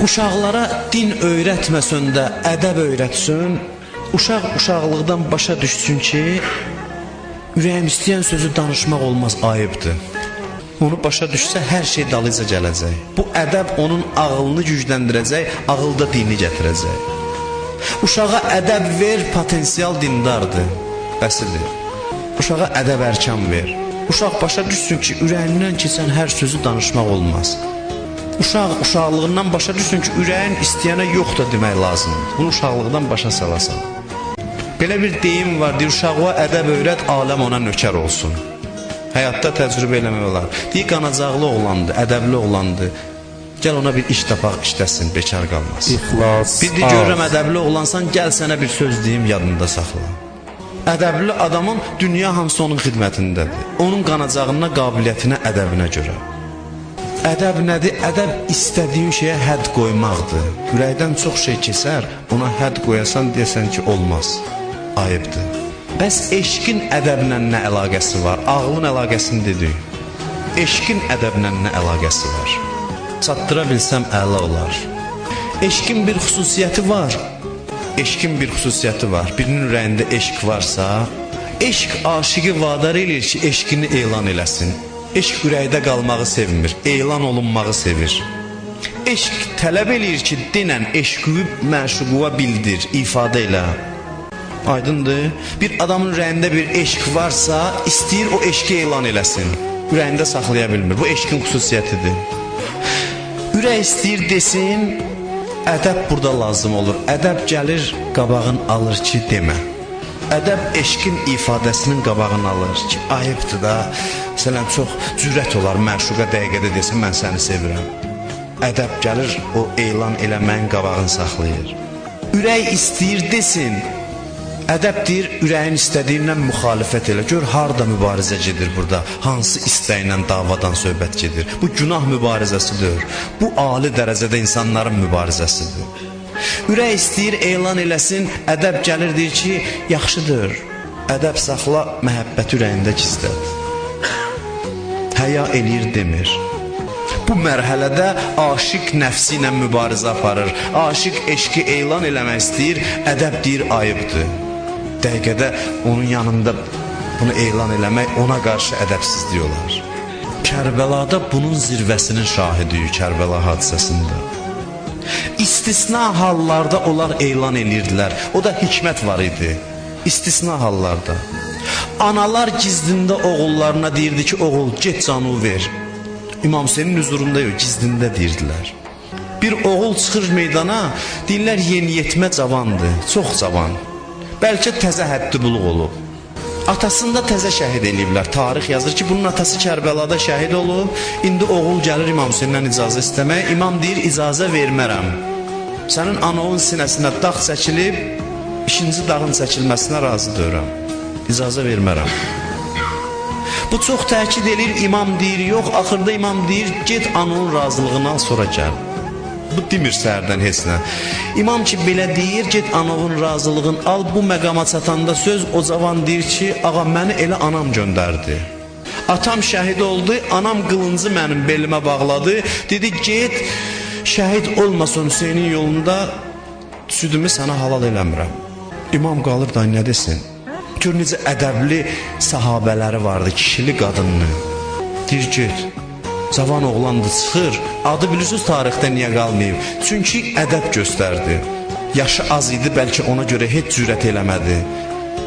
Uşaqlara din öyrətməsən də ədəb öyrətsin, uşaq uşaqlıqdan başa düşsün ki, ürəyim istəyən sözü danışmaq olmaz, ayıbdır. Onu başa düşsə hər şey dalıyca gələcək. Bu ədəb onun ağlını gücləndirəcək, ağılda dini gətirəcək. Uşağa ədəb ver, potensial dindardır, bəsidir. Uşağa ədəb ərkan ver. Uşaq başa düşsün ki, ürəyindən keçən hər sözü danışmaq olmaz. Uşaq uşaqlığından başa düşsün ki, ürəyin istəyənə yox da demək lazımdır. Bunu uşaqlıqdan başa salasan. Belə bir deyim var, deyir, uşağa ədəb öyrət, aləm ona nökər olsun. Həyatda təcrübə eləmək olar. Deyir, qanacaqlı oğlandı, ədəbli oğlandı. Gəl ona bir iş tapaq, işləsin, bekar qalmaz. İxlas. Bir də görürəm, ədəbli oğlansan, gəl sənə bir söz deyim, yadında saxla. Ədəbli adamın dünya hamısı onun xidmətindədir. Onun qanacağına, qabiliyyətinə, ədəbinə görə. Ədəb nədir? Ədəb istədiyin şeyə hədd qoymaqdır. Ürəkdən çox şey keçər, ona hədd qoyasan, deyəsən ki, olmaz, ayıbdır. Bəs eşqin ədəblə nə əlaqəsi var? Ağlın əlaqəsini dedik. Eşqin ədəblə nə əlaqəsi var? Çatdıra bilsəm əla olar. Eşqin bir xüsusiyyəti var. Eşqin bir xüsusiyyəti var. Birinin ürəyində eşq varsa, eşq aşıqı vadar edir ki, eşqini elan eləsin. Eşq ürəkdə qalmağı sevmir, elan olunmağı sevir. Eşq tələb eləyir ki, denən eşqüyü məşuquğa bildir, ifadə elə. Aydındır? Bir adamın ürəyində bir eşq varsa, istəyir o eşqi elan eləsin. Ürəyində saxlaya bilmir. Bu eşqin xüsusiyyətidir. Ürək istəyir desin, ədəb burada lazım olur. Ədəb gəlir, qabağın alır ki, demə. Ədəb eşqin ifadəsinin qabağını alır ki, ayıbdır da, məsələn, çox cürət olar, məşuqa dəqiqədə desin, mən səni sevirəm. Ədəb gəlir, o elan eləməyin qabağını saxlayır. Ürək istəyir desin, ədəb deyir, ürəyin istədiyindən müxalifət elə. Gör, harada mübarizə gedir burada, hansı istəyinlə davadan söhbət gedir. Bu günah mübarizəsidir, bu ali dərəcədə insanların mübarizəsidir. Ürək istəyir, elan eləsin, ədəb gəlir, deyir ki, yaxşıdır, ədəb saxla, məhəbbəti ürəyində gizlət. Həya eləyir demir. Bu mərhələdə aşiq nəfsi ilə mübarizə aparır. Aşiq eşqi elan eləmək istəyir, ədəb deyir, ayıbdır. Dəqiqədə onun yanında bunu elan eləmək ona qarşı ədəbsizlik olar. Kərbəlada bunun zirvəsinin şahidiyik, Kərbəla hadisəsində. İstisna hallarda onlar elan edirdilər. O da hikmət var idi. İstisna hallarda. Analar gizlində oğullarına deyirdi ki, oğul, get canı ver. İmam Hüseynin huzurunda yox, gizlində deyirdilər. Bir oğul çıxır meydana, deyirlər yeniyetmə cavandır, çox cavan. Bəlkə təzə həddi buluq olub. Atasını da təzə şəhid eləyiblər. Tarix yazır ki, bunun atası Kərbəlada şəhid olub. İndi oğul gəlir İmam Hüseyndən icazə istəmək. İmam deyir, icazə vermərəm. Sənin anavın sinəsinə dağ çəkilib, ikinci dağın çəkilməsinə razı deyirəm. İcazə vermərəm. Bu çox təkid edir, imam deyir, yox, axırda imam deyir, get ananın razılığından sonra gəl. Bu demir səhərdən heç nə. İmam ki, belə deyir, get anavın razılığını al, bu məqama çatanda söz o cavan deyir ki, ağa, məni elə anam göndərdi. Atam şəhid oldu, anam qılıncı mənim belimə bağladı, dedi, get, şəhid olmasın Hüseynin yolunda, südümü sənə halal eləmirəm. İmam qalır da nə desin? Gör necə ədəbli sahabələri vardı, kişili qadınlı. Deyir, get. Cavan oğlandı, çıxır. Adı bilirsiniz tarixdə niyə qalmayıb? Çünki ədəb göstərdi. Yaşı az idi, bəlkə ona görə heç cürət eləmədi.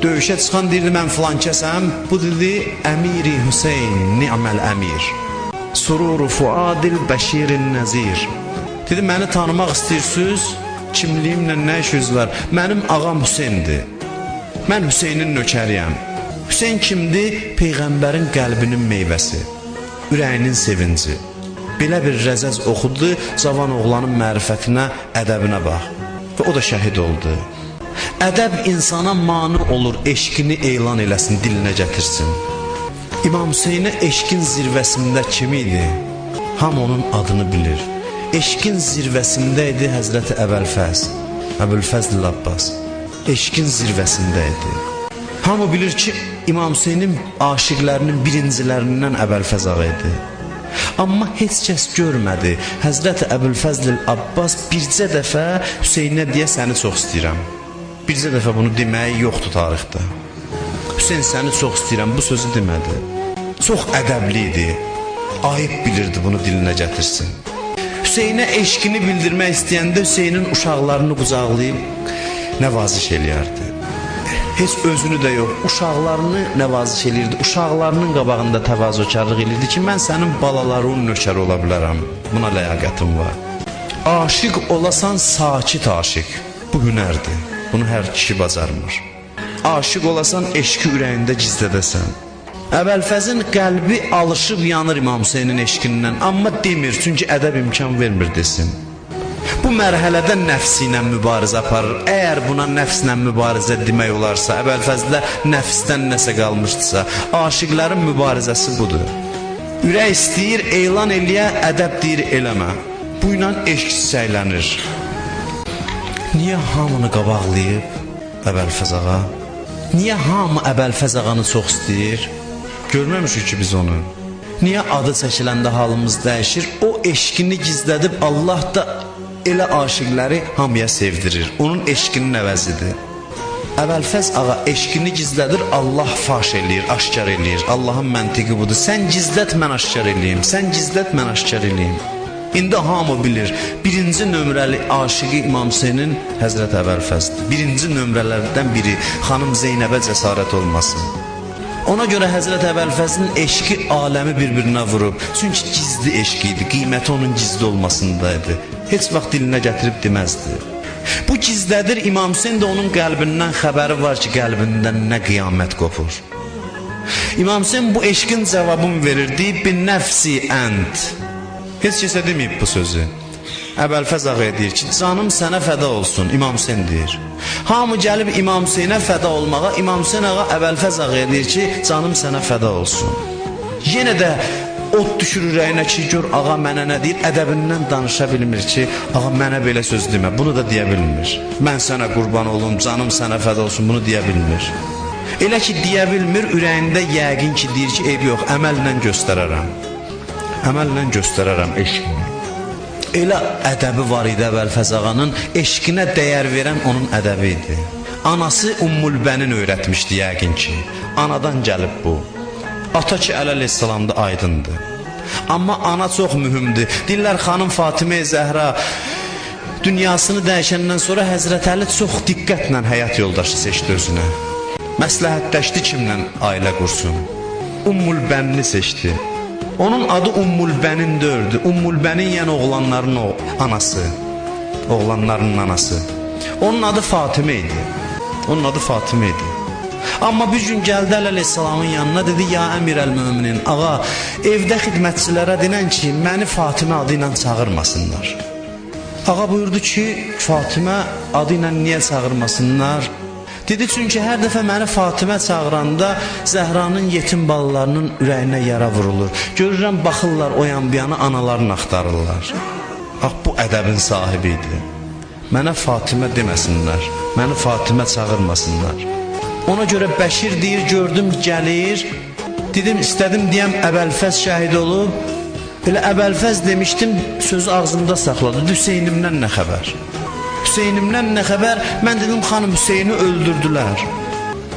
Döyüşə çıxan deyirdi, mən filan kəsəm. Bu dedi, Əmiri Hüseyn, ni'məl əmir. Sururu fuadil bəşirin nəzir. Dedi, məni tanımaq istəyirsiniz? Kimliyimlə nə işiniz var? Mənim ağam Hüseyndir. Mən Hüseynin nökəriyəm. Hüseyn kimdir? Peyğəmbərin qəlbinin meyvəsi. Ürəyinin sevinci. Belə bir rəzəz oxudu, cavan oğlanın mərifətinə, ədəbinə bax. Və o da şəhid oldu. Ədəb insana mani olur, eşqini elan eləsin, dilinə gətirsin. İmam Hüseynə eşqin zirvəsində kim idi? Ham onun adını bilir. Eşqin zirvəsində idi Həzrəti Əbülfəzl Abbas. Eşqin zirvəsində idi. Hamı bilir ki, İmam Hüseynin aşiqlərinin birincilərindən Əbəlfəz ağa idi. Amma heç kəs görmədi. Həzrət Əbülfəzl Abbas bircə dəfə Hüseynə deyə səni çox istəyirəm. Bircə dəfə bunu deməyi yoxdur tarixdə. Hüseyn səni çox istəyirəm bu sözü demədi. Çox ədəbli idi. Ayıb bilirdi bunu dilinə gətirsin. Hüseynə eşqini bildirmək istəyəndə Hüseynin uşaqlarını qucaqlayıb nəvaziş eləyərdi. Heç özünü də yox, uşaqlarını nəvaziş eləyirdi. Uşaqlarının qabağında təvazökarlıq eləyirdi ki, mən sənin balaların nökəri ola bilərəm. Buna ləyaqətim var. Aşiq olasan sakit aşiq. Bu hünərdir. Bunu hər kişi bacarmır. Aşiq olasan eşqi ürəyində gizlədəsən. Əbəlfəzin qəlbi alışıb yanır İmam Hüseynin eşqindən, amma demir, çünki ədəb imkan vermir desin. Bu mərhələdə nəfsi ilə mübarizə aparır. Əgər buna nəfslə mübarizə demək olarsa, Əbəlfəzlə nəfsdən nəsə qalmışdısa, aşiqlərin mübarizəsi budur. Ürək istəyir, elan eləyə, ədəb deyir, eləmə. Bu ilə eşq çiçəklənir. Niyə hamını qabaqlayıb Əbəlfəz ağa? Niyə hamı Əbəlfəz ağanı çox istəyir? Görməmişik ki biz onu. Niyə adı çəkiləndə halımız dəyişir? O eşqini gizlədib Allah da elə aşiqləri hamıya sevdirir. Onun eşqinin əvəzidir. Əbəlfəz ağa eşqini gizlədir, Allah faş eləyir, aşkar eləyir. Allahın məntiqi budur. Sən gizlət, mən aşkar eləyim. Sən gizlət, mən aşkar eləyim. İndi hamı bilir, birinci nömrəli aşıqı İmam Hüseynin Həzrət Əbəlfəzdir. Birinci nömrələrdən biri xanım Zeynəbə cəsarət olmasın. Ona görə Həzrət Əbəlfəzin eşqi aləmi bir-birinə vurub. Çünki gizli eşqi idi, qiyməti onun gizli olmasındaydı. Heç vaxt dilinə gətirib deməzdi. Bu gizlədir, İmam Hüseyn də onun qəlbindən xəbəri var ki, qəlbindən nə qiyamət qopur. İmam Hüseyn bu eşqin cavabını verirdi, bin nəfsi ənd. Heç kəsə deməyib bu sözü. Əbəlfəz ağaya deyir ki, canım sənə fəda olsun, İmam Hüseyn deyir. Hamı gəlib İmam Hüseynə fəda olmağa, İmam Hüseyn ağa Əbəlfəz ağaya deyir ki, canım sənə fəda olsun. Yenə də od düşür ürəyinə ki, gör ağa mənə nə deyir, ədəbindən danışa bilmir ki, ağa mənə belə söz demə, bunu da deyə bilmir. Mən sənə qurban olum, canım sənə fəda olsun, bunu deyə bilmir. Elə ki, deyə bilmir, ürəyində yəqin ki, deyir ki, eyb yox, əməllə göstərərəm. Əməllə göstərərəm eşqini. Elə ədəbi var idi Əbəlfəz ağanın, eşqinə dəyər verən onun ədəbi idi. Anası Ümmülbənin öyrətmişdi yəqin ki, anadan gəlib bu. Ata ki, əleyhissalamda aydındır. Amma ana çox mühümdür. Deyirlər, xanım Fatimə Zəhra dünyasını dəyişəndən sonra Həzrət Əli çox diqqətlə həyat yoldaşı seçdi özünə. Məsləhətləşdi kimlə ailə qursun. Ümmülbənini seçdi. Onun adı Ümmülbənin dördü. Ümmülbənin yəni oğlanların anası. Oğlanların anası. Onun adı Fatimə idi. Onun adı Fatimə idi. Amma bir gün gəldi əleyhissalamın yanına, dedi, ya əmir əl-müminin, ağa, evdə xidmətçilərə dinən ki, məni Fatimə adı ilə çağırmasınlar. Ağa buyurdu ki, Fatimə adı ilə niyə çağırmasınlar? Dedi, çünki hər dəfə məni Fatimə çağıranda Zəhranın yetim balalarının ürəyinə yara vurulur. Görürəm, baxırlar o yan bir yana, analarını axtarırlar. Bu ədəbin sahibi idi. Mənə Fatimə deməsinlər, məni Fatimə çağırmasınlar. Ona görə Bəşir deyir, gördüm gəlir, dedim, istədim deyəm, Əbəlfəz şəhid olub. Elə Əbəlfəz demişdim, sözü ağzımda saxladı, Hüseynimdən nə xəbər? Hüseynimdən nə xəbər? Mən dedim, xanım Hüseyni öldürdülər.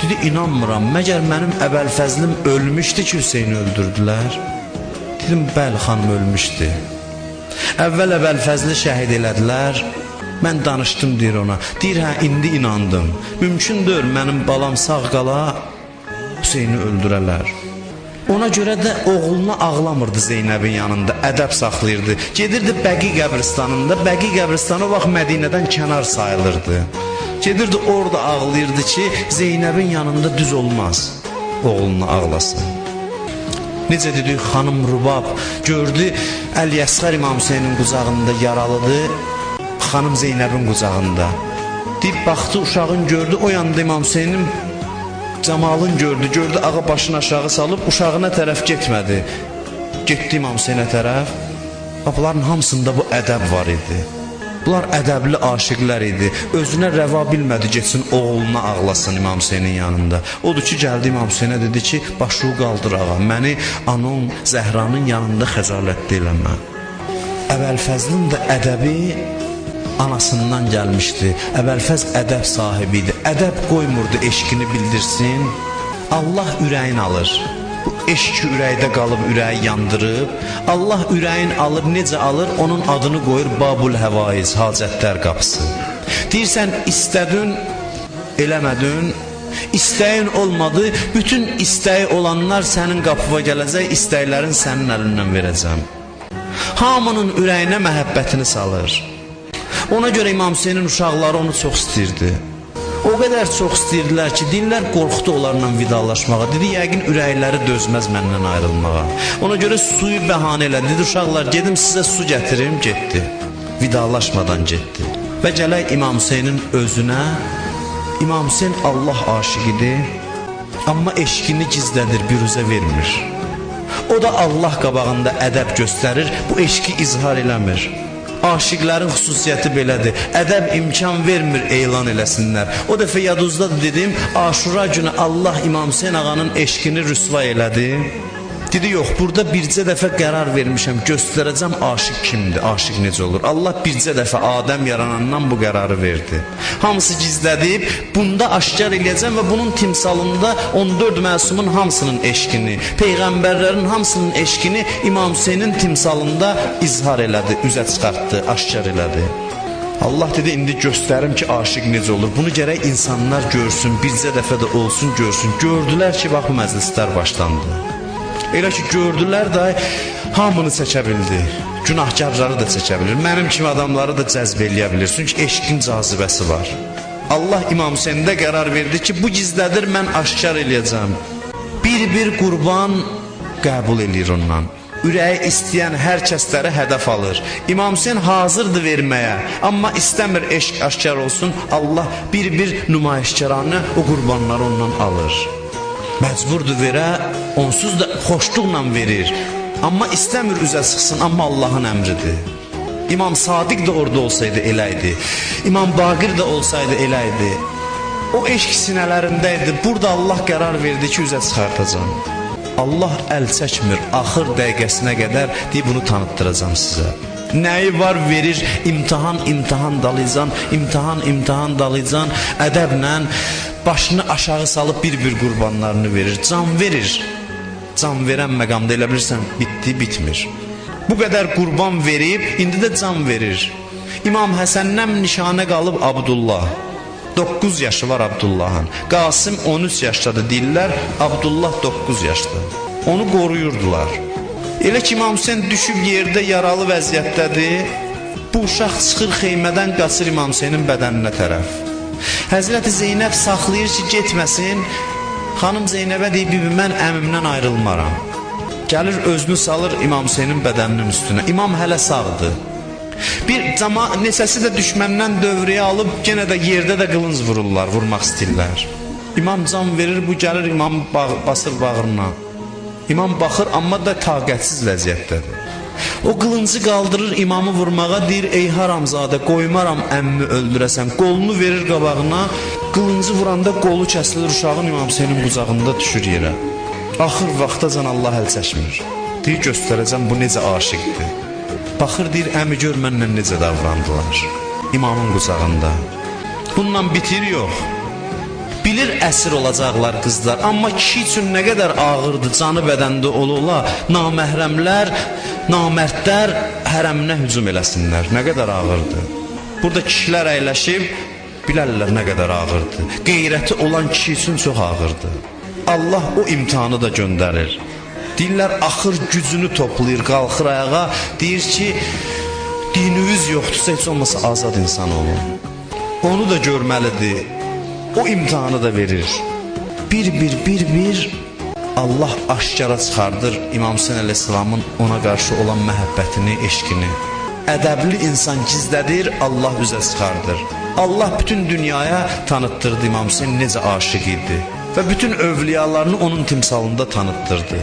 Dedi, inanmıram, məgər mənim Əbəlfəzlim ölmüşdü ki, Hüseyni öldürdülər? Dedim, bəli, xanım ölmüşdü. Əvvəl Əbəlfəzli şəhid elədilər. Mən danışdım, deyir ona. Deyir, hə, indi inandım. Mümkündür, mənim balam sağ qala, Hüseyni öldürələr. Ona görə də oğluna ağlamırdı Zeynəbin yanında, ədəb saxlayırdı. Gedirdi Bəqi qəbristanında, Bəqi qəbristanı vaxt Mədinədən kənar sayılırdı. Gedirdi orada ağlayırdı ki, Zeynəbin yanında düz olmaz, oğluna ağlasın. Necə dedik, xanım Rubab gördü, Əl-Yəsğər İmam Hüseynin qucağında yaralıdır, xanım Zeynəbin qucağında. Deyib, baxdı, uşağın gördü, o yanda İmam Hüseynin Camalın gördü, ağa başını aşağı salıb, uşağına tərəf getmədi. Getdi İmam Hüseynə tərəf. Bunların hamısında bu ədəb var idi. Bunlar ədəbli aşiqlər idi. Özünə rəva bilmədi, getsin oğluna ağlasın İmam Hüseynin yanında. Odur ki, gəldi İmam Hüseynə dedi ki, başını qaldır ağa, məni anon Zəhranın yanında xəcalətli eləmə. Əbəlfəzlin də ədəbi anasından gəlmişdi. Əbəlfəz ədəb sahibi idi. Ədəb qoymurdu eşqini bildirsin. Allah ürəyin alır. Bu eşki ürəkdə qalıb ürəyi yandırıb. Allah ürəyin alır, necə alır? Onun adını qoyur Babul Həvaiz, hacətlər qapısı. Deyirsən, istədin, eləmədin, istəyin olmadı, bütün istəyi olanlar sənin qapıva gələcək, istəklərin sənin əlindən verəcəm. Hamının ürəyinə məhəbbətini salır. Ona görə İmam Hüseynin uşaqları onu çox istəyirdi. O qədər çox istəyirdilər ki, dinlər qorxdu onlarla vidalaşmağa. Dedi, yəqin ürəkləri dözməz məndən ayrılmağa. Ona görə suyu bəhanə elədi. Dedi, uşaqlar, gedim sizə su gətirim, getdi. Vidalaşmadan getdi. Və gələk İmam Hüseynin özünə. İmam Hüseyn Allah aşiqidir, amma eşqini gizlədir, büruzə vermir. O da Allah qabağında ədəb göstərir, bu eşqi izhar eləmir. Aşiqlərin xüsusiyyəti belədir. Ədəb imkan vermir elan eləsinlər. O dəfə yadınızdadır dedim, Aşura günü Allah İmam Hüseyn ağanın eşqini rüsva elədi. Dedi, yox, burada bircə dəfə qərar vermişəm, göstərəcəm aşiq kimdir, aşiq necə olur. Allah bircə dəfə Adəm yaranandan bu qərarı verdi. Hamısı gizlədib, bunda aşkar eləyəcəm və bunun timsalında 14 məsumun hamısının eşqini, peyğəmbərlərin hamısının eşqini İmam Hüseynin timsalında izhar elədi, üzə çıxartdı, aşkar elədi. Allah dedi, indi göstərim ki, aşiq necə olur. Bunu gərək insanlar görsün, bircə dəfə də olsun, görsün. Gördülər ki, bax, bu məclislər başlandı. Elə ki, gördülər də hamını çəkə bildi. Günahkarları da çəkə bilir. Mənim kimi adamları da cəzb eləyə bilir. Çünki eşqin cazibəsi var. Allah İmam Hüseyndə qərar verdi ki, bu gizlədir, mən aşkar eləyəcəm. Bir qurban qəbul eləyir ondan. Ürəyi istəyən hər kəsləri hədəf alır. İmam Hüseyn hazırdır verməyə, amma istəmir eşq aşkar olsun. Allah bir nümayişkaranı, o qurbanları ondan alır. Məcburdur verə, onsuz da xoşluqla verir. Amma istəmir üzə çıxsın, amma Allahın əmridir. İmam Sadiq də orada olsaydı elə idi. İmam Baqir də olsaydı elə idi. O eşq sinələrində idi. Burada Allah qərar verdi ki, üzə çıxartacam. Allah əl çəkmir, axır dəqiqəsinə qədər deyib, bunu tanıtdıracam sizə. Nəyi var verir, imtihan dalıcan, imtihan dalıcan, ədəblə başını aşağı salıb bir qurbanlarını verir, can verir. Can verən məqamda elə bilirsən, bitdi, bitmir. Bu qədər qurban verib, indi də can verir. İmam Həsəndən nişanə qalıb Abdullah. 9 yaşı var Abdullahın. Qasım 13 yaşdadır deyirlər, Abdullah 9 yaşda. Onu qoruyurdular. Elə ki, İmam Hüseyn düşüb yerdə yaralı vəziyyətdədir, bu uşaq çıxır xeymədən, qaçır İmam Hüseynin bədəninə tərəf. Həzrəti Zeynəb saxlayır ki, getməsin. Xanım Zeynəbə deyib, bibi, mən əmimdən ayrılmaram. Gəlir, özünü salır İmam Hüseynin bədəninin üstünə. İmam hələ sağdır. Bir neçəsi də düşməndən dövrəyə alıb, yenə də yerdə də qılınc vururlar, vurmaq istəyirlər. İmam can verir, bu gəlir, imam basır bağrına. İmam baxır, amma da taqətsiz vəziyyətdədir. O qılıncı qaldırır, imamı vurmağa, deyir, ey haramzadə, qoymaram əmmi öldürəsən. Qolunu verir qabağına, qılıncı vuranda qolu kəsilir, uşağın İmam Hüseynin qucağında düşür yerə. Axır vaxtacan Allah əl çəkmir. Deyir, göstərəcəm, bu necə aşiqdir. Baxır, deyir, əmi gör mənlə necə davrandılar İmamın qucağında. Bununla bitir, yox. Bilir əsir olacaqlar qızlar, amma kişi üçün nə qədər ağırdır, canı bədəndə ola, naməhrəmlər, namərdlər hərəminə hücum eləsinlər, nə qədər ağırdır. Burada kişilər əyləşib, bilərlər nə qədər ağırdır. Qeyrəti olan kişi üçün çox ağırdır. Allah o imtihanı da göndərir. Deyirlər, axır gücünü toplayır, qalxır ayağa, deyir ki, dininiz yoxdursa heç olmasa azad insan olun. Onu da görməlidir, o imtihanı da verir. Bir Allah aşkara çıxardır İmam Hüseyn əleyhissalamın ona qarşı olan məhəbbətini, eşqini. Ədəbli insan gizlədir, Allah üzə çıxardır. Allah bütün dünyaya tanıtdırdı İmam Hüseyn necə aşiq idi və bütün övliyalarını onun timsalında tanıtdırdı.